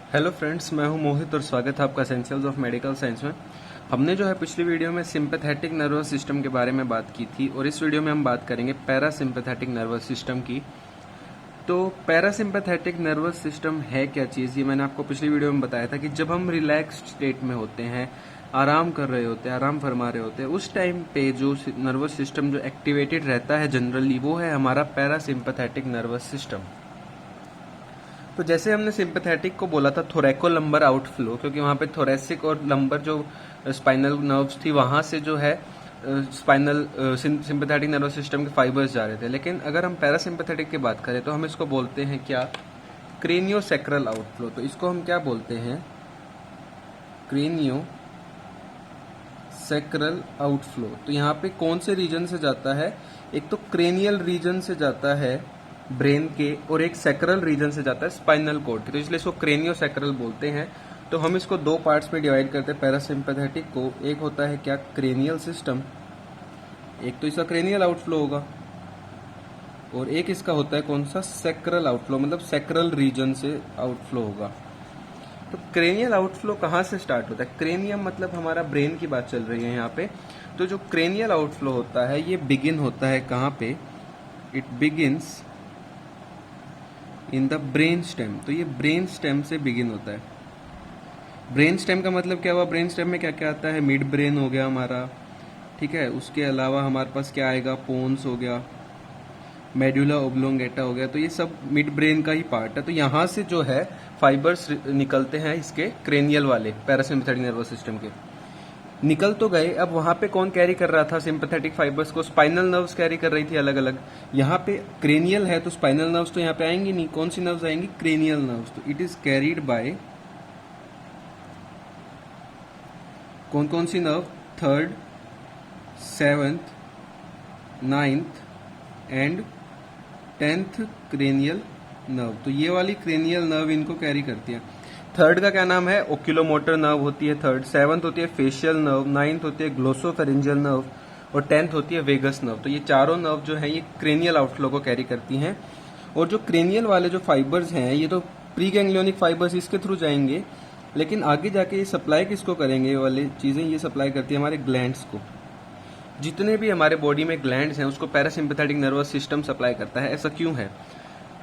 Hello friends, मैं हूं मोहित और स्वागत है आपका एसेंशियल्स ऑफ मेडिकल साइंस में। हमने जो है पिछली वीडियो में सिंपैथेटिक नर्वस सिस्टम के बारे में बात की थी और इस वीडियो में हम बात करेंगे पैरासिम्पैथेटिक नर्वस सिस्टम की। तो पैरासिम्पैथेटिक नर्वस सिस्टम है क्या चीज़, ये मैंने आपको पिछली वीडियो में बताया था कि जब हम रिलैक्स्ड स्टेट में होते हैं, आराम कर रहे होते हैं, आराम फरमा रहे होते हैं, उस टाइम पे जो नर्वस सिस्टम जो एक्टिवेटेड रहता है जनरली, वो है हमारा पैरासिम्पैथेटिक नर्वस सिस्टम। तो जैसे हमने सिंपैथेटिक को बोला था थोरैको लंबर आउटफ्लो, क्योंकि वहाँ पे थोरेसिक और लंबर जो स्पाइनल नर्व्स थी वहाँ से जो है स्पाइनल सिंपैथेटिक नर्वस सिस्टम के फाइबर्स जा रहे थे। लेकिन अगर हम पैरासिम्पैथेटिक की बात करें तो हम इसको बोलते हैं क्या, क्रेनियोसैक्रल आउटफ्लो। तो इसको हम क्या बोलते हैं, क्रेनियोसैक्रल आउटफ्लो। तो यहाँ पे कौन से रीजन से जाता है, एक तो क्रेनियल रीजन से जाता है ब्रेन के, और एक सैक्रल रीजन से जाता है स्पाइनल कॉर्ड के। तो इसलिए इसको क्रेनियोसैक्रल बोलते हैं। तो हम इसको दो पार्ट्स में डिवाइड करते हैं पैरासिम्पैथेटिक को। एक होता है क्या, क्रेनियल सिस्टम, एक तो इसका क्रेनियल आउटफ्लो होगा, और एक इसका होता है कौन सा, सैक्रल आउटफ्लो, मतलब सैक्रल रीजन से आउटफ्लो होगा। तो क्रेनियल आउटफ्लो कहाँ से स्टार्ट होता है, क्रेनियम मतलब हमारा ब्रेन की बात चल रही है यहाँ पे। तो जो क्रेनियल आउटफ्लो होता है ये बिगिन होता है कहाँ पे, it begins in the brain stem. तो ये ब्रेन स्टेम से बिगिन होता है। ब्रेन स्टेम का मतलब क्या हुआ, ब्रेन स्टेम में क्या क्या आता है, मिड ब्रेन हो गया हमारा, ठीक है। उसके अलावा हमारे पास क्या आएगा, पोन्स हो गया, मेडुला ओब्लोंगेटा हो गया। तो ये सब मिड ब्रेन का ही पार्ट है। तो यहाँ से जो है फाइबर्स निकलते हैं इसके क्रेनियल वाले पैरासिम्पैथेटिक नर्वस सिस्टम के। निकल तो गए, अब वहां पे कौन कैरी कर रहा था सिंपैथेटिक फाइबर्स को, स्पाइनल नर्व्स कैरी कर रही थी अलग अलग। यहाँ पे क्रेनियल है तो स्पाइनल नर्व्स तो यहाँ पे आएंगी नहीं, कौन सी नर्व्स आएंगी, क्रेनियल नर्व्स। तो इट इज कैरीड बाय कौन कौन सी nerve, third, seventh, ninth and 10th cranial nerve. तो ये वाली क्रेनियल नर्व इनको कैरी करती है। थर्ड का क्या नाम है, ओक्यूलोमोटर नर्व होती है थर्ड, सेवंथ होती है फेशियल नर्व, नाइन्थ होती है ग्लोसोफेरिंजियल नर्व, और 10th होती है वेगस नर्व। तो ये चारों नर्व जो है ये क्रेनियल आउटफ्लो को कैरी करती हैं। और जो क्रेनियल वाले जो फाइबर्स हैं ये तो प्री गैंग्लियोनिक फाइबर्स इसके थ्रू जाएंगे, लेकिन आगे जाके ये सप्लाई किसको करेंगे, ये वाली चीजें ये सप्लाई करती है हमारे ग्लैंड्स को। जितने भी हमारे बॉडी में ग्लैंड्स हैं उसको पैरासिम्पैथेटिक नर्वस सिस्टम सप्लाई करता है। ऐसा क्यों है,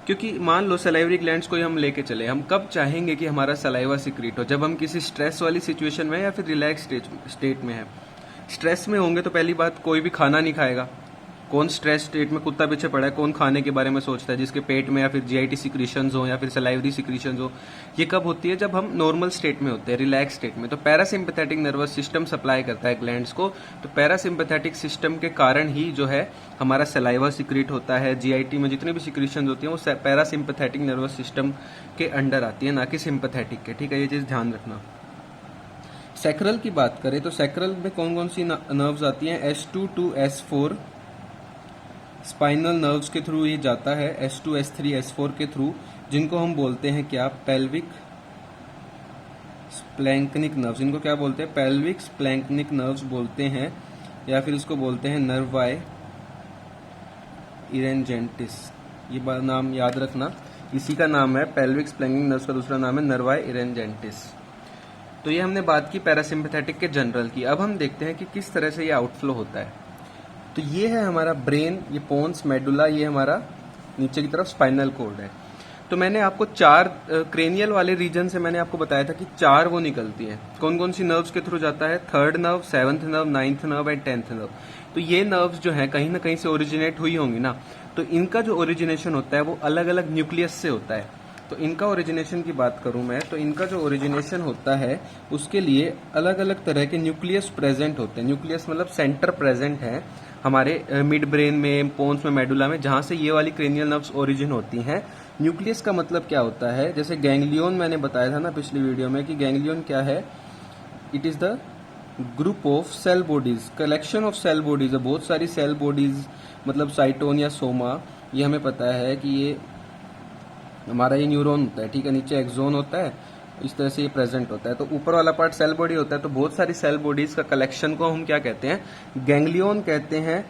क्योंकि मान लो सलाइवरी ग्लैंड्स को ही हम लेके चले, हम कब चाहेंगे कि हमारा सलाइवा सिक्रीट हो, जब हम किसी स्ट्रेस वाली सिचुएशन में या फिर रिलैक्स स्टेट में है। स्ट्रेस में होंगे तो पहली बात कोई भी खाना नहीं खाएगा। कौन स्ट्रेस स्टेट में कुत्ता पीछे पड़ा है, कौन खाने के बारे में सिक्रीशन है, जिसके पेट में या फिर जीआईटी सिक्रीशंस हो या फिर सलाइवरी सिक्रीशंस हो। ये कब होती है, जब हम नॉर्मल स्टेट में होते हैं, रिलैक्स स्टेट में। तो पैरासिम्पैथेटिक नर्वस सिस्टम सप्लाई करता है ग्लैंड्स को। तो पैरासिम्पैथेटिक सिस्टम के कारण ही जो है हमारा सलाइवा सिक्रीट होता है, जीआईटी में जितनी भी सिक्रीशंस होती हैं वो पैरासिम्पैथेटिक नर्वस सिस्टम के अंडर आती है, ना कि सिंपैथेटिक के। ठीक है, ये चीज ध्यान रखना। सैक्रल की बात करें तो सैक्रल में कौन कौन सी नर्व्स आती हैं, S2 to S4 spinal nerves के थ्रू ये जाता है, S2 S3 S4 के थ्रू, जिनको हम बोलते हैं क्या, पेल्विक स्प्लैंकनिक नर्व्स। इनको क्या बोलते हैं, पेल्विक स्प्लैंकनिक नर्व्स बोलते हैं, या फिर इसको बोलते हैं नर्वाई इरेंजेंटिस। ये नाम याद रखना, इसी का नाम है पेल्विक स्प्लैंकनिक नर्व्स का दूसरा नाम है नर्वाई इरेंजेंटिस। तो ये हमने बात की पैरासिम्पैथेटिक के जनरल की। अब हम देखते हैं कि किस तरह से ये आउटफ्लो होता है। तो ये है हमारा ब्रेन, ये पोन्स, मेडुला, ये हमारा नीचे की तरफ स्पाइनल कॉर्ड है। तो मैंने आपको चार क्रेनियल वाले रीजन से मैंने आपको बताया था कि चार वो निकलती है। कौन कौन सी नर्व्स के थ्रू जाता है, third nerve, seventh nerve, ninth nerve and 10th nerve. तो ये नर्व्स जो है कहीं ना कहीं से ओरिजिनेट हुई होंगी ना। तो इनका जो ओरिजिनेशन होता है वो अलग अलग न्यूक्लियस से होता है। तो इनका ओरिजिनेशन की बात करूं मैं, तो इनका जो ओरिजिनेशन होता है उसके लिए अलग अलग तरह के न्यूक्लियस प्रेजेंट होते हैं। न्यूक्लियस मतलब सेंटर प्रेजेंट है हमारे मिड ब्रेन में, पोन्स में, मेडुला में, जहां से ये वाली क्रेनियल नर्व्स ओरिजिन होती हैं। न्यूक्लियस का मतलब क्या होता है, जैसे गैंग्लियन मैंने बताया था ना पिछली वीडियो में कि गैंग्लियन क्या है, it is the group of cell bodies, collection of cell bodies. बहुत सारी सेल बॉडीज, मतलब साइटोन या सोमा, ये हमें पता है कि ये हमारा ये न्यूरॉन होता है। ठीक है, नीचे एक्सोन होता है, इस तरह से ये प्रेजेंट होता है। तो ऊपर वाला पार्ट सेल बॉडी होता है। तो बहुत सारी सेल बॉडीज का कलेक्शन को हम क्या कहते हैं, गैंग्लियन कहते हैं।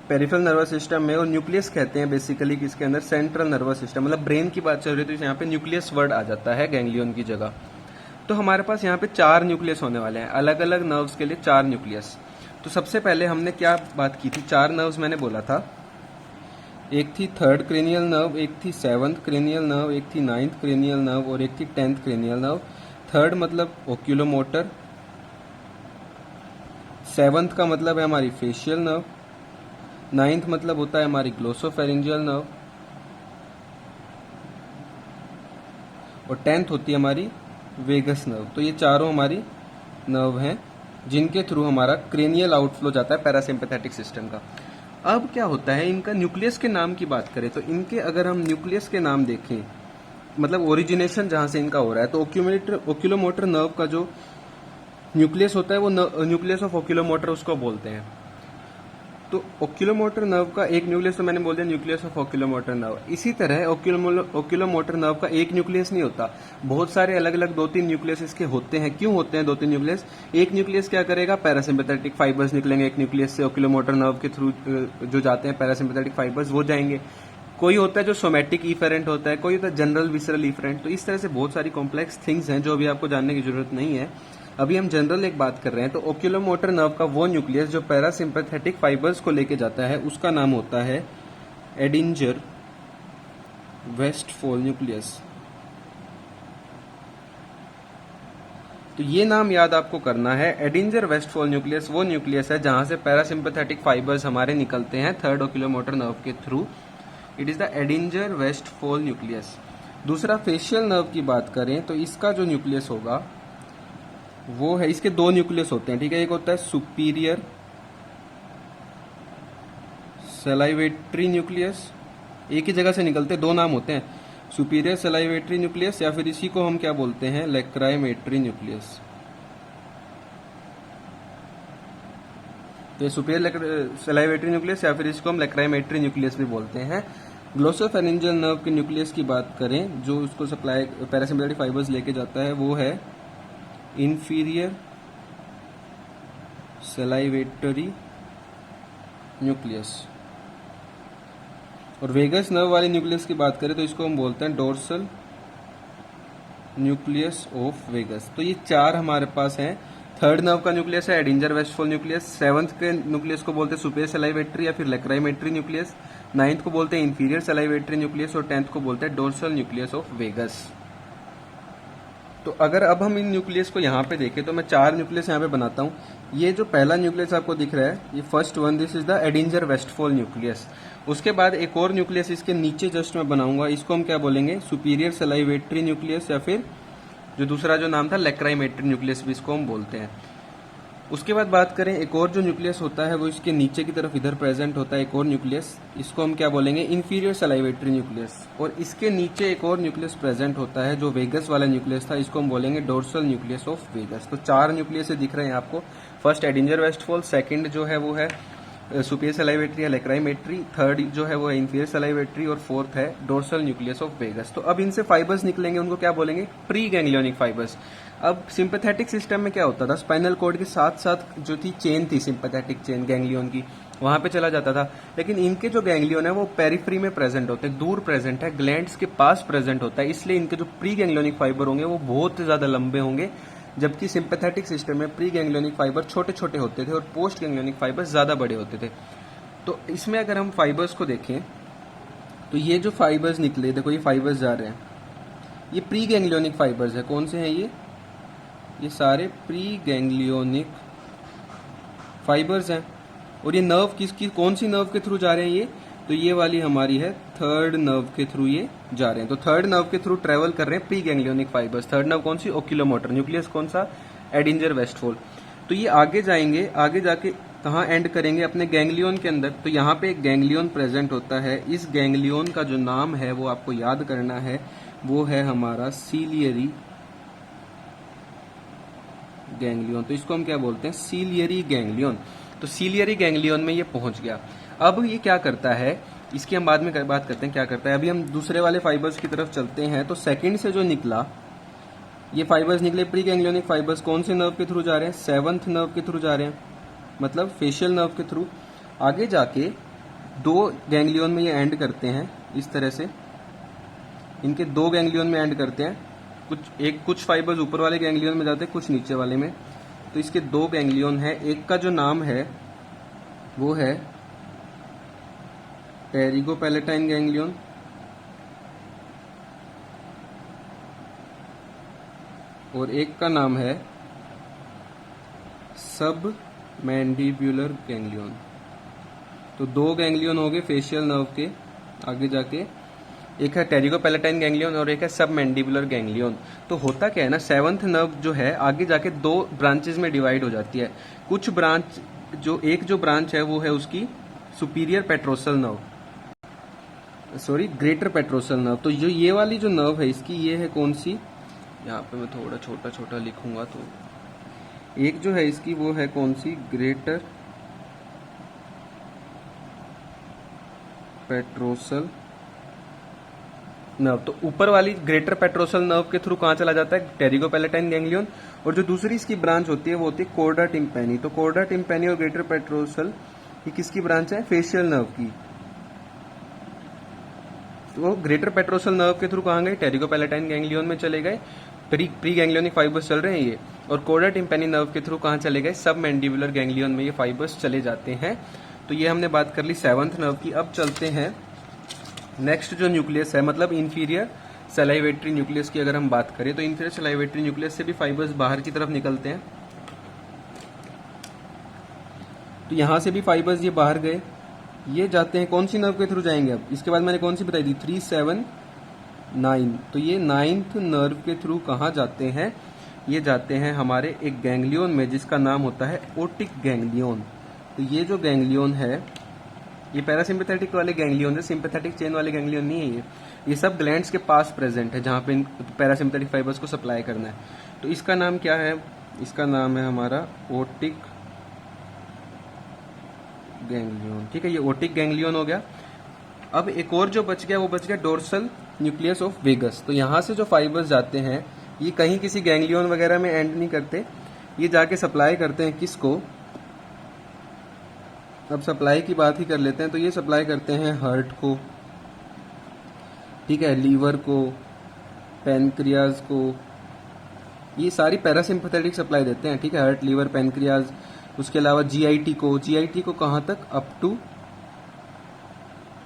पेरिफेरल नर्वस सिस्टम में, और न्यूक्लियस कहते हैं बेसिकली किसके अंदर, सेंट्रल नर्वस सिस्टम, मतलब ब्रेन की बात चल रही है तो यहाँ पे न्यूक्लियस वर्ड आ जाता है गैंग्लियन की जगह। तो हमारे पास यहाँ पे 4 न्यूक्लियस होने वाले हैं, अलग अलग नर्व्स के लिए 4 न्यूक्लियस। तो सबसे पहले हमने क्या बात की थी, 4 नर्व्स मैंने बोला था, एक थी 3rd क्रेनियल नर्व, एक थी 7th क्रेनियल नर्व, एक थी 9th क्रेनियल नर्व और एक थी 10th क्रेनियल नर्व। 3rd मतलब ओक्यूलोमोटर, 7th का मतलब है हमारी फेशियल नर्व, 9th मतलब होता है हमारी ग्लोसोफेरिंजियल नर्व और 10th होती है हमारी वेगस नर्व। तो ये चारों हमारी नर्व हैं जिनके थ्रू हमारा क्रेनियल आउटफ्लो जाता है पैरासिम्पैथेटिक सिस्टम का। अब क्या होता है, इनका न्यूक्लियस के नाम की बात करें तो इनके अगर हम न्यूक्लियस के नाम देखें, मतलब ओरिजिनेशन जहां से इनका हो रहा है, तो ओक्यूलोमोटर नर्व का जो न्यूक्लियस होता है वो न्यूक्लियस ऑफ ओक्यूलोमोटर उसको बोलते हैं। तो ओक्यूलोमोटर नर्व का एक न्यूक्लियस, तो मैंने बोल दिया न्यूक्लियस ऑफ ओक्यूलोमोटर नर्व। इसी तरह ओक्यूलोमोटर नर्व का एक न्यूक्लियस नहीं होता, बहुत सारे अलग अलग 2-3 न्यूक्लियस इसके होते हैं। क्यों होते हैं 2-3 न्यूक्लियस? एक न्यूक्लियस क्या करेगा, पैरासिम्पैथेटिक फाइबर्स निकलेंगे एक न्यूक्लियस से, ओक्यूलोमोटर नर्व के थ्रू जो जाते हैं पैरासिम्पैथेटिक फाइबर्स वो जाएंगे। कोई होता है जो सोमैटिक इफेरेंट होता है, कोई होता है जनरल विसरल इफेरेंट। तो इस तरह से बहुत सारी कॉम्प्लेक्स थिंग्स हैं जो अभी आपको जानने की जरूरत नहीं है, अभी हम जनरल एक बात कर रहे हैं। तो ओक्यूलोमोटर नर्व का वो न्यूक्लियस जो पैरासिम्पैथेटिक फाइबर्स को लेके जाता है उसका नाम होता है एडिंजर वेस्टफॉल न्यूक्लियस। तो ये नाम याद आपको करना है, एडिंजर वेस्टफॉल न्यूक्लियस वो न्यूक्लियस है जहां से पैरासिम्पैथेटिक फाइबर्स हमारे निकलते हैं 3rd ओक्यूलोमोटर नर्व के through. It is the Edinger Westphal nucleus. दूसरा फेशियल नर्व की बात करें तो इसका जो न्यूक्लियस होगा वो है, इसके 2 न्यूक्लियस होते हैं, ठीक है। एक होता है सुपीरियर सलाइवेटरी न्यूक्लियस, एक ही जगह से निकलते, 2 नाम होते हैं, सुपीरियर सलाइवेटरी न्यूक्लियस या फिर इसी को हम क्या बोलते हैं, लैक्राइमेटरी न्यूक्लियस। तो ये सुपीरियर सलाइवेटरी न्यूक्लियस या फिर इसको हम लैक्राइमेटरी न्यूक्लियस भी बोलते हैं। ग्लोसोफेरिंजियल नर्व के न्यूक्लियस की बात करें जो उसको सप्लाई पैरासिम्पैथेटिक फाइबर्स लेके जाता है वो है इंफीरियर सलाइवेटरी न्यूक्लियस। और वेगस नर्व वाले न्यूक्लियस की बात करें तो इसको हम बोलते हैं डोर्सल न्यूक्लियस ऑफ वेगस। तो ये 4 हमारे पास हैं। 3rd नर्व का न्यूक्लियस है एडिंजर वेस्टफॉल न्यूक्लियस, 7th के न्यूक्लियस को बोलते हैं सुपीरियर सलाइवेटरी या फिर लैक्राइमेटरी न्यूक्लियस, 9th को बोलते हैं इंफीरियर सलाइवेटरी न्यूक्लियस और 10th को बोलते हैं डोर्सल न्यूक्लियस ऑफ वेगस। तो अगर अब हम इन न्यूक्लियस को यहाँ पे देखें तो मैं 4 न्यूक्लियस यहाँ पे बनाता हूँ। ये जो पहला न्यूक्लियस आपको दिख रहा है ये first one, this is the Edinger Westphal nucleus. उसके बाद एक और न्यूक्लियस इसके नीचे जस्ट मैं बनाऊंगा, इसको हम क्या बोलेंगे, सुपीरियर सलाइवेटरी न्यूक्लियस या फिर जो दूसरा जो नाम था लैक्राइमेटरी न्यूक्लियस भी इसको हम बोलते हैं। उसके बाद बात करें एक और जो न्यूक्लियस होता है वो इसके नीचे की तरफ इधर प्रेजेंट होता है एक और न्यूक्लियस, इसको हम क्या बोलेंगे, इंफीरियर सलाइवेटरी न्यूक्लियस। और इसके नीचे एक और न्यूक्लियस प्रेजेंट होता है जो वेगस वाला न्यूक्लियस था, इसको हम बोलेंगे डोर्सल न्यूक्लियस ऑफ वेगस। तो 4 न्यूक्लियस दिख रहे हैं आपको, फर्स्ट एडिंजर वेस्टफॉल, सेकंड जो है वो है सुपीरियर सलाइवेटरी या लैक्राइमेटरी, 3rd जो है वो है इंफीरियर सलाइवेटरी और 4th है डोर्सल न्यूक्लियस ऑफ वेगस। तो अब इनसे फाइबर्स निकलेंगे, उनको क्या बोलेंगे, प्री गैंग्लियोनिक फाइबर्स। अब सिंपैथेटिक सिस्टम में क्या होता था, स्पाइनल कॉर्ड के साथ साथ जो थी चेन थी सिंपैथेटिक चेन गैंग्लियन की, वहां पे चला जाता था। लेकिन इनके जो गैंग्लियन है वो पेरिफ्री में प्रेजेंट होते हैं, दूर प्रेजेंट है, ग्लैंड्स के पास प्रेजेंट होता है, इसलिए इनके जो प्री गैंग्लियोनिक फाइबर होंगे वो बहुत ज्यादा लंबे होंगे, जबकि सिंपैथेटिक सिस्टम में प्री गैंग्लियोनिक फाइबर छोटे छोटे होते थे और पोस्ट गैंग्लियोनिक फाइबर ज्यादा बड़े होते थे। तो इसमें अगर हम फाइबर्स को देखें तो ये जो फाइबर्स निकले, देखो ये फाइबर्स जा रहे हैं, ये प्री गैंग्लियोनिक फाइबर्स है। कौन से हैं ये सारे प्री गैंग्लियोनिक फाइबर्स हैं। और ये नर्व किसकी, कौन सी नर्व के थ्रू जा रहे हैं ये, तो ये वाली हमारी है 3rd नर्व के थ्रू ये जा रहे हैं। तो 3rd नर्व के थ्रू ट्रेवल कर रहे हैं pre ganglionic fibres. 3rd nerve कौन सी, ओक्यूलोमोटर, न्यूक्लियस कौन सा, एडिंजर वेस्टफॉल। तो ये आगे जाएंगे, आगे जाके कहाँ एंड करेंगे, अपने गैंग्लियन के अंदर। तो यहाँ पे एक गैंग्लियन प्रेजेंट होता है, इस गैंग्लियन का जो नाम है वो आपको याद करना है, वो है हमारा सीलियरी गैंग्लियन। तो इसको हम क्या बोलते हैं, सीलियरी गैंग्लियन। तो सीलियरी गैंग्लियन में ये पहुंच गया। अब ये क्या करता है, इसकी हम बाद में बात करते हैं क्या करता है। अभी हम दूसरे वाले फाइबर्स की तरफ चलते हैं। तो सेकंड से जो निकला, ये फाइबर्स निकले प्री गैंग्लियोनिक फाइबर्स, कौन से नर्व के थ्रू जा रहे हैं, 7th नर्व के थ्रू जा रहे हैं, मतलब फेशियल नर्व के थ्रू। आगे जाके दो गैंग्लियन में ये एंड करते हैं इस तरह से, इनके दो गैंग्लियन में एंड करते हैं। कुछ फाइबर्स ऊपर वाले गैंग्लियन में जाते हैं, कुछ नीचे वाले में। तो इसके दो गैंग्लियन है, एक का जो नाम है वो है टेरिगोपैलेटाइन गैंग्लियन, और एक का नाम है सब मैंडिब्यूलर गैंग्लियन। तो दो गैंग्लियन हो गए फेशियल नर्व के आगे जाके, एक है टेरिगोपैलेटाइन गैंग्लियन और एक है सब मैंडिबुलर गैंग्लियन। तो होता क्या है ना, सेवंथ नर्व जो है आगे जाके दो ब्रांचेस में डिवाइड हो जाती है। कुछ ब्रांच जो ब्रांच है वो है उसकी superior petrosal nerve, sorry greater petrosal nerve. तो जो ये वाली जो नर्व है इसकी ये है कौन सी, यहाँ पे मैं थोड़ा छोटा छोटा लिखूंगा, तो एक जो है इसकी वो है कौन सी, ग्रेटर पेट्रोसल नर्व। तो ऊपर वाली ग्रेटर पेट्रोसल नर्व के थ्रू कहाँ चला जाता है, टेरिगोपैलेटाइन गैंग्लियन। और जो दूसरी इसकी ब्रांच होती है वो होती है कोर्डा टिम्पैनी। तो कोर्डा टिम्पैनी और ग्रेटर पेट्रोसल ये किसकी ब्रांच है, फेशियल नर्व की। तो ग्रेटर पेट्रोसल नर्व के थ्रू कहाँ गए, टेरिगोपैलेटाइन गैंग्लियन में चले गए, प्री गैंग्लियोनिक फाइबर्स चल रहे हैं ये। और कोर्डा टिम्पैनी नर्व के थ्रू कहाँ चले गए, सब मैंडिबुलर गैंग्लियन में ये फाइबर्स चले जाते हैं। तो ये हमने बात कर ली सेवंथ नर्व की। अब चलते हैं नेक्स्ट जो न्यूक्लियस है, मतलब इंफीरियर सलाइवेटरी न्यूक्लियस की अगर हम बात करें, तो इंफीरियर सलाइवेटरी न्यूक्लियस से भी फाइबर्स बाहर की तरफ निकलते हैं। तो यहां से भी फाइबर्स ये बाहर गए, ये जाते हैं कौन सी नर्व के थ्रू जाएंगे। अब इसके बाद मैंने कौन सी बताई थी, 3, 7, 9। तो ये 9th नर्व के थ्रू कहाँ जाते हैं, ये जाते हैं हमारे एक गैंग्लियन में जिसका नाम होता है ओटिक गैंग्लियन। तो ये जो गैंग्लियन है ये पैरासिम्पैथेटिक वाले गैंग्लियन है, सिंपैथेटिक चेन वाले गैंग्लियन नहीं है ये सब ग्लैंड्स के पास प्रेजेंट है जहां पे इन पैरासिम्पैथेटिक फाइबर्स को सप्लाई करना है। तो इसका नाम क्या है, इसका नाम है हमारा ओटिक गैंग्लियन। ठीक है, ये ओटिक गैंग्लियन हो गया। अब एक और जो बच गया वो बच गया डोर्सल न्यूक्लियस ऑफ वेगस। तो यहां से जो फाइबर्स जाते हैं ये कहीं किसी गैंग्लियन वगैरह में एंड नहीं करते, ये जाके सप्लाई करते हैं किसको, अब सप्लाई की बात ही कर लेते हैं। तो ये सप्लाई करते हैं हार्ट को, ठीक है, लीवर को, पैनक्रियाज को, ये सारी पैरासिम्पैथेटिक सप्लाई देते हैं। ठीक है, हार्ट, लीवर, पैनक्रियाज। उसके अलावा जीआईटी को कहाँ तक, up to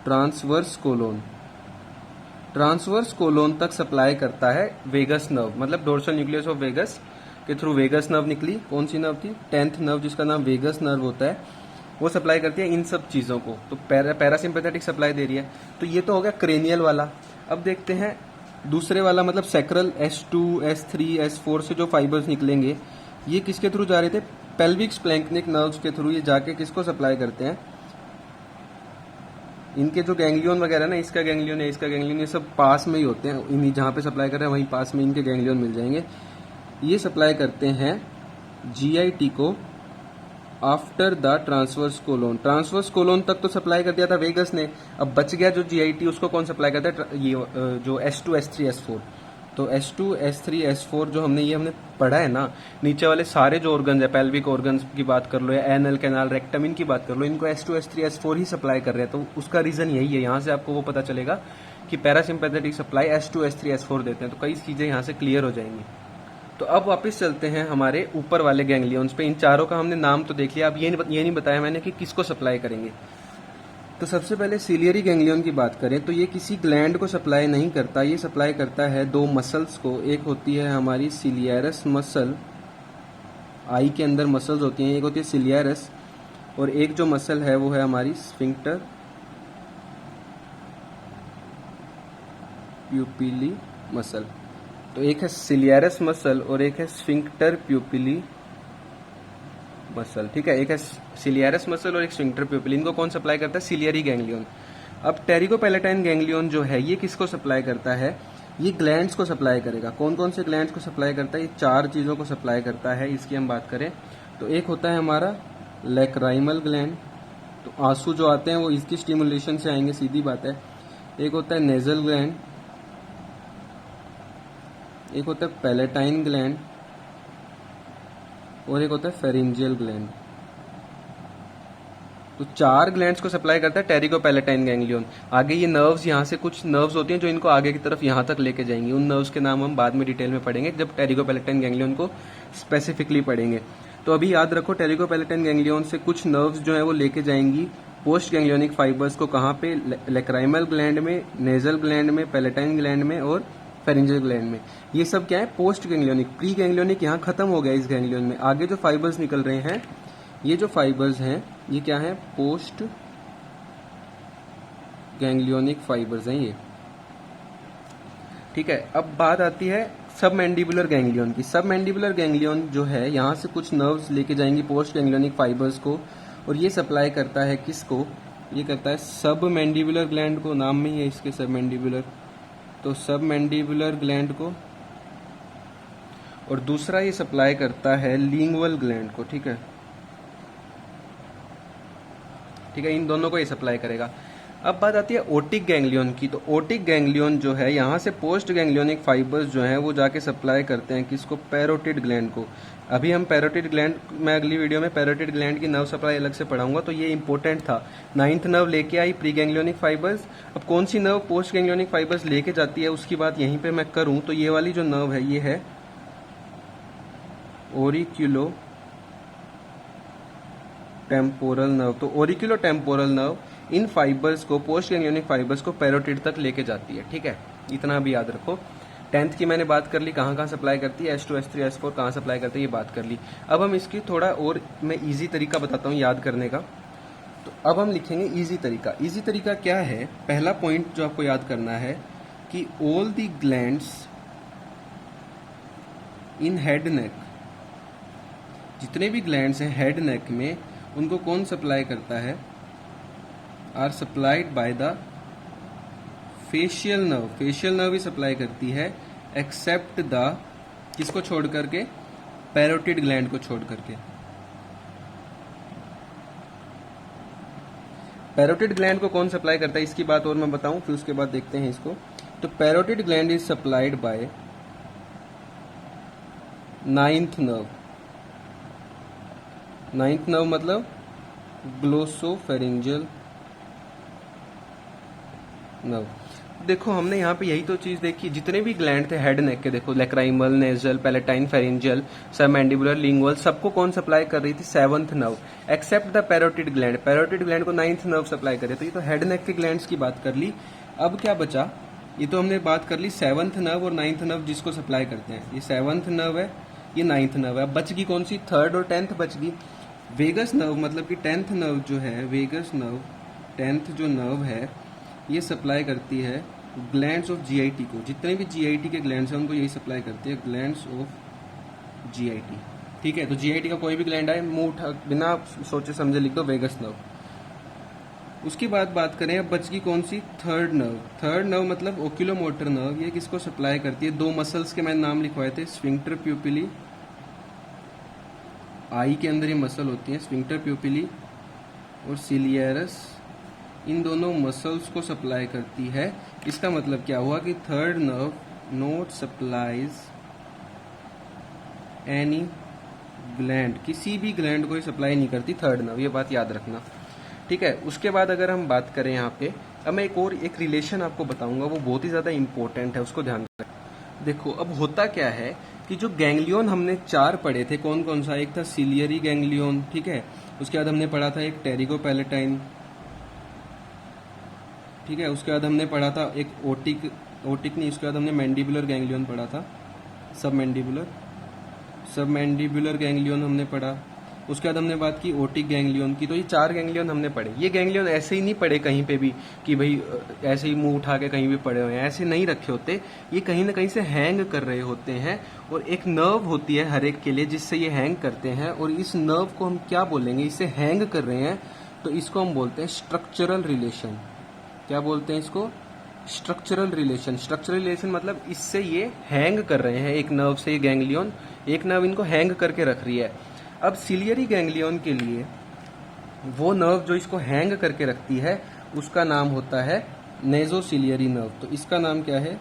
transverse colon, transverse colon तक सप्लाई करता है वेगस नर्व, मतलब डोर्सल न्यूक्लियस ऑफ वेगस के थ्रू वेगस नर्व निकली। कौन सी नर्व थी, 10th नर्व जिसका नाम वेगस नर्व होता है, वो सप्लाई करती है इन सब चीजों को। तो पैरासिम्पैथेटिक सप्लाई दे रही है। तो ये तो हो गया क्रेनियल वाला। अब देखते हैं दूसरे वाला, मतलब सैक्रल, S2, S3, S4 से जो फाइबर्स निकलेंगे ये किसके थ्रू जा रहे थे, पेल्विक स्प्लैंक्निक नर्व्स के थ्रू ये जाके किसको सप्लाई करते हैं, इनके जो गैंग्लियन वगैरह ना, इसका गैंग्लियन है, इसका गैंग्लियन, ये सब पास में ही होते हैं, इन्हीं जहाँ पे सप्लाई कर रहे हैं वहीं पास में इनके गैंग्लियन मिल जाएंगे। ये सप्लाई करते हैं जीआईटी को after the transverse colon. Transverse colon तक तो सप्लाई कर दिया था वेगस ने, अब बच गया जो जीआईटी, उसको कौन सप्लाई करता है, ये जो S2, S3, S4। तो S2, S3, S4 जो हमने पढ़ा है ना, नीचे वाले सारे जो ऑर्गन्स है, पेल्विक ऑर्गन्स की बात कर लो या एनल, कैनाल, रेक्टम, इनकी बात कर लो, इनको S2, S3, S4 ही सप्लाई कर रहे हैं। तो उसका रीजन यही है, यहाँ से आपको वो पता चलेगा कि parasympathetic supply S2, S3, S4 देते हैं। तो कई चीजें यहाँ से क्लियर हो जाएंगी। तो अब वापस चलते हैं हमारे ऊपर वाले गैंग्लियंस पे। इन चारों का हमने नाम तो देख लिया, अब ये नहीं बताया मैंने कि किसको सप्लाई करेंगे। तो सबसे पहले सिलियरी गैंग्लियन की बात करें तो ये किसी ग्लैंड को सप्लाई नहीं करता, ये सप्लाई करता है दो मसल्स को। एक होती है हमारी सिलियरस मसल, आई के अंदर मसल्स होती हैं, एक होती है सिलियरस, और एक जो मसल है वो है हमारी स्फिंक्टर प्यूपिली मसल। तो एक है सिलियरस मसल और एक है स्फिंक्टर प्यूपिली मसल। ठीक है, एक है सिलियरस मसल और एक स्फिंक्टर प्यूपिली। इनको कौन सप्लाई करता है, सिलियरी गैंग्लियन। अब टेरिगोपैलेटाइन गैंग्लियन जो है ये किसको सप्लाई करता है, ये ग्लैंड्स को सप्लाई करेगा। कौन कौन से ग्लैंड्स को सप्लाई करता है, ये चार चीजों को सप्लाई करता है। इसकी हम बात करें तो एक होता है हमारा लैक्राइमल ग्लैंड, तो आंसू जो आते हैं वो इसकी स्टिमुलेशन से आएंगे, सीधी बात है। एक होता है नेजल ग्लैंड, एक होता है पैलेटाइन ग्लैंड, और एक होता है फेरिंजियल ग्लैंड। तो 4 ग्लैंड्स को सप्लाई करता है टेरिकोपैलेटाइन गैंग्लियन। आगे ये नर्व्स, यहाँ से कुछ नर्व्स होती हैं जो इनको आगे की तरफ यहाँ तक लेके जाएंगी। उन नर्व्स के नाम हम बाद में डिटेल में पढ़ेंगे जब टेरिकोपैलेटाइन गैंग्लियन को स्पेसिफिकली पढ़ेंगे। तो अभी याद रखो, टेरिकोपैलेटाइन गैंग्लियन से कुछ नर्व्स जो है वो लेके जाएंगी पोस्ट गैंग्लियोनिक फाइबर्स को। कहाँ पे? लैक्राइमल ग्लैंड में, नेजल ग्लैंड में, पैलेटाइन ग्लैंड में और फेरिंजियल ग्लैंड में। ये सब क्या है? Post ganglionic. प्री गैंग्लियोनिक यहाँ खत्म हो गया इस गैंग्लियन में। आगे जो फाइबर्स निकल रहे हैं, ये जो फाइबर्स हैं ये क्या है? पोस्ट गैंग्लियोनिक फाइबर्स हैं ये। ठीक है, अब बात आती है सब मैंडिबुलर गैंग्लियन की। सब मैंडिबुलर गैंग्लियन जो है, यहाँ से कुछ नर्व्स लेके जाएंगी पोस्ट गैंग्लियोनिक फाइबर्स को, और ये सप्लाई करता है किसको? ये करता है सब मैंडिबुलर ग्लैंड को। नाम में ही है इसके सब मैंडिबुलर, तो सब मैंडिबुलर ग्लैंड को। और दूसरा ये सप्लाई करता है लिंगुअल ग्लैंड को। ठीक है, ठीक है, इन दोनों को ये सप्लाई करेगा। अब बात आती है ओटिक गैंग्लियन की। तो ओटिक गैंग्लियन जो है, यहाँ से पोस्ट गैंग्लियोनिक फाइबर्स जो हैं वो जाके सप्लाई करते हैं किसको? पैरोटिड ग्लैंड को। अभी हम पैरोटिड ग्लैंड, मैं अगली वीडियो में पैरोटिड ग्लैंड की नर्व सप्लाई अलग से पढ़ाऊंगा, तो ये इंपॉर्टेंट था। 9th नर्व लेके आई प्री गैंग्लियोनिक फाइबर्स। अब कौन सी नर्व पोस्ट गैंग्लियोनिक फाइबर्स लेके जाती है उसकी बात यहीं पे मैं करूं, तो ये वाली जो नर्व है ये है ओरिक्यूलो टेम्पोरल नर्व। तो ओरिक्यूलो टेम्पोरल नर्व इन फाइबर्स को, पोस्ट गैंग्लियोनिक फाइबर्स को पैरोटिड तक लेके जाती है। ठीक है, इतना भी याद रखो। 10th की मैंने बात कर ली, कहाँ कहाँ सप्लाई करती है, S2 S3 S4 कहाँ सप्लाई करती है, ये बात कर ली। अब हम इसकी थोड़ा और मैं इजी तरीका बताता हूँ याद करने का। तो अब हम लिखेंगे इजी तरीका। इजी तरीका क्या है? पहला पॉइंट जो आपको याद करना है कि all the glands in head neck, जितने भी ग्लैंड्स हैं हेड नेक में, उनको कौन सप्लाई करता है? Are supplied by the facial nerve. Facial nerve ही सप्लाई करती है, एक्सेप्ट द, किसको छोड़ करके? पैरोटिड ग्लैंड को छोड़ करके। पैरोटिड ग्लैंड को कौन सप्लाई करता है इसकी बात और मैं बताऊं, फिर उसके बाद देखते हैं इसको। तो parotid gland is supplied by 9th nerve. 9th nerve मतलब ग्लोसोफेरिंजियल नर्व। देखो हमने यहाँ पे यही तो चीज देखी, जितने भी ग्लैंड थे हेड नेक के, देखो lacrimal, nasal, palatine, pharyngeal, submandibular, lingual, सबको कौन सप्लाई कर रही थी? 7th nerve, except the parotid gland. Parotid gland को 9th नर्व सप्लाई करे। तो ये तो हेड नेक के ग्लैंड्स की बात कर ली। अब क्या बचा? ये तो हमने बात कर ली 7th नर्व और 9th नर्व जिसको सप्लाई करते हैं। ये 7th नर्व है, ये 9th नर्व है। अब बच गई कौन सी? 3rd और 10th बच गई। वेगस नर्व मतलब कि 10th नर्व जो है, वेगस नर्व 10th जो नर्व है, ये सप्लाई करती है ग्लैंड्स ऑफ जीआईटी को। जितने भी जीआईटी के ग्लैंड्स हैं उनको यही सप्लाई करती है, ग्लैंड्स ऑफ जीआईटी। ठीक है, तो जीआईटी का कोई भी ग्लैंड आए, मुंह उठा बिना सोचे समझे लिख दो वेगस नर्व। उसके बाद बात करें, अब बच गई कौन सी? 3rd nerve. 3rd नर्व मतलब ओक्यूलोमोटर नर्व। ये किसको सप्लाई करती है? 2 मसल्स के मैंने नाम लिखवाए थे, स्फिंक्टर प्यूपिली, आई के अंदर ये मसल होती है, स्फिंक्टर प्यूपिली और सिलियरस। इन दोनों मसल्स को सप्लाई करती है। इसका मतलब क्या हुआ कि 3rd nerve not supplies any gland, किसी भी ग्लैंड को सप्लाई नहीं करती 3rd नर्व, ये बात याद रखना। ठीक है, उसके बाद अगर हम बात करें यहाँ पे, अब मैं एक रिलेशन आपको बताऊंगा, वो बहुत ही ज्यादा इंपॉर्टेंट है, उसको ध्यान रखें। देखो अब होता क्या है कि जो गैंग्लियन हमने 4 पढ़े थे, कौन कौन सा? एक था सिलियरी गैंग्लियन, ठीक है, उसके बाद हमने पढ़ा था एक टेरिकोपैलेटाइन, ठीक है, उसके बाद हमने पढ़ा था एक ओटिक नहीं, उसके बाद हमने मैंडिबुलर गैंग्लियन पढ़ा था, सब मैंडिबुलर गैंग्लियन हमने पढ़ा। उसके बाद हमने बात की ओटिक गैंग्लियन की। तो ये 4 गैंग्लियन हमने पढ़े। ये गैंग्लियन ऐसे ही नहीं पढ़े कहीं पे भी कि भाई ऐसे ही मुंह उठा के कहीं भी पड़े हुए हैं, ऐसे नहीं रखे होते। ये कहीं ना कहीं से हैंग कर रहे होते हैं, और एक नर्व होती है हर एक के लिए जिससे ये हैंग करते हैं। और इस नर्व को हम क्या बोलेंगे? इसे हैंग कर रहे हैं तो इसको हम बोलते हैं स्ट्रक्चरल रिलेशन। क्या बोलते हैं इसको? Structural relation. स्ट्रक्चरल रिलेशन मतलब इससे ये हैंग कर रहे हैं, एक नर्व से ये गैंग्लियन, एक नर्व इनको हैंग करके रख रही है। अब सिलियरी गैंग्लियन के लिए वो नर्व जो इसको हैंग करके रखती है उसका नाम होता है नेजोसिलियरी नर्व। तो इसका नाम क्या है?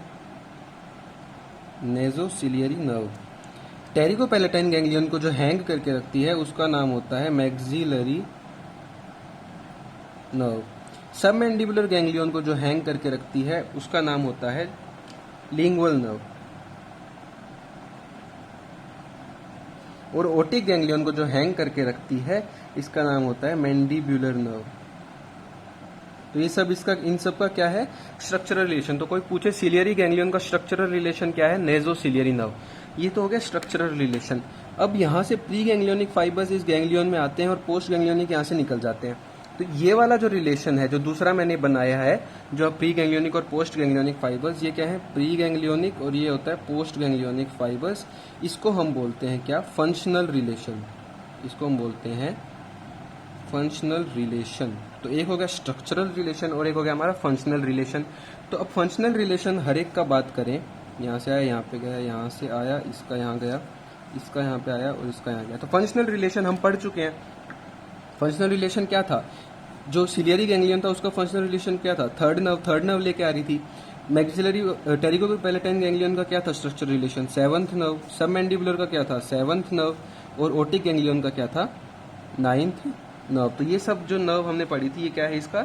नेजोसिलियरी नर्व। टेरिकोपैलेटाइन गैंग्लियन को जो हैंग करके रखती है उसका नाम होता है मैक्सिलरी नर्व। सब मैंडिबुलर गैंग्लियन को जो हैंग करके रखती है उसका नाम होता है लिंगुअल नर्व, और ओटिक गैंग्लियन को जो हैंग करके रखती है इसका नाम होता है मैंडिबुलर नर्व। तो ये सब इसका इन सब का क्या है, स्ट्रक्चरल रिलेशन। तो कोई पूछे सिलियरी गैंग्लियन का स्ट्रक्चरल रिलेशन क्या है, नेजोसिलियरी नर्व। ये तो हो गया स्ट्रक्चरल रिलेशन। अब यहाँ से प्री गैंग्लियोनिक फाइबर्स इस गैंग्लियन में आते हैं और पोस्ट गैंग्लियोनिक यहाँ से निकल जाते हैं। तो ये वाला जो रिलेशन है जो दूसरा मैंने बनाया है, जो प्री गैंग्लियोनिक और पोस्ट गैंग्लियोनिक फाइबर्स, ये क्या है, प्री गैंग्लियोनिक और ये होता है पोस्ट गैंग्लियोनिक फाइबर्स। इसको हम बोलते हैं क्या, फंक्शनल रिलेशन। इसको हम बोलते हैं फंक्शनल रिलेशन। तो एक हो गया स्ट्रक्चरल रिलेशन और एक हो गया हमारा फंक्शनल रिलेशन। तो अब फंक्शनल रिलेशन हर एक का बात करें, यहाँ से आया, यहाँ पे गया, यहाँ से आया, इसका यहाँ गया, इसका यहाँ पे आया और इसका यहाँ गया। तो फंक्शनल रिलेशन हम पढ़ चुके हैं। फंक्शनल रिलेशन क्या था, जो सिलियरी गैंग्लियन था उसका फंक्शनल रिलेशन क्या था, थर्ड नर्व लेके आ रही थी। मैक्सिलरी टेरिकोपैलेटाइन गैंग्लियन का क्या था स्ट्रक्चर रिलेशन, सेवंथ नर्व। सब मैंडिबुलर का क्या था, सेवंथ नर्व। और ओटिक गैंग्लियन का क्या था, नाइन्थ नर्व। तो ये सब जो नर्व हमने पढ़ी थी ये क्या है, इसका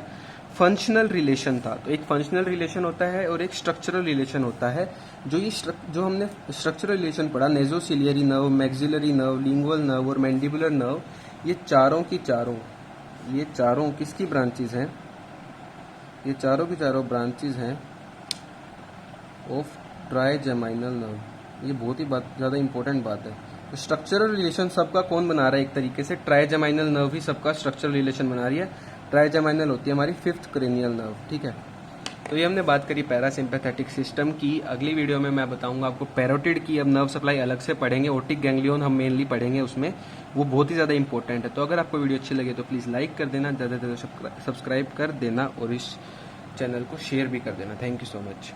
फंक्शनल रिलेशन था। तो एक फंक्शनल रिलेशन होता है और एक स्ट्रक्चरल रिलेशन होता है। जो हमने स्ट्रक्चरल रिलेशन पढ़ा, nasociliary nerve, maxillary nerve, lingual nerve और मैंडिबुलर नर्व, ये चारों की चारों किसकी ब्रांचेज हैं, ये चारों की चारों ब्रांचेज हैं ऑफ ट्राइजेमाइनल नर्व। ये बहुत ही ज़्यादा इंपॉर्टेंट बात है। तो स्ट्रक्चरल रिलेशन सबका कौन बना रहा है, एक तरीके से ट्राइजेमाइनल नर्व ही सबका स्ट्रक्चरल रिलेशन बना रही है। ट्राइजेमाइनल होती है हमारी फिफ्थ क्रेनियल नर्व, ठीक है। तो ये हमने बात करी पैरासिम्पैथेटिक सिस्टम की। अगली वीडियो में मैं बताऊंगा आपको पैरोटिड की। अब नर्व सप्लाई अलग से पढ़ेंगे, ओटिक गैंग्लियन हम मेनली पढ़ेंगे उसमें, वो बहुत ही ज़्यादा इंपॉर्टेंट है। तो अगर आपको वीडियो अच्छी लगे तो प्लीज़ लाइक कर देना, ज़्यादा से ज़्यादा सब्सक्राइब कर देना और इस चैनल को शेयर भी कर देना। Thank you so much.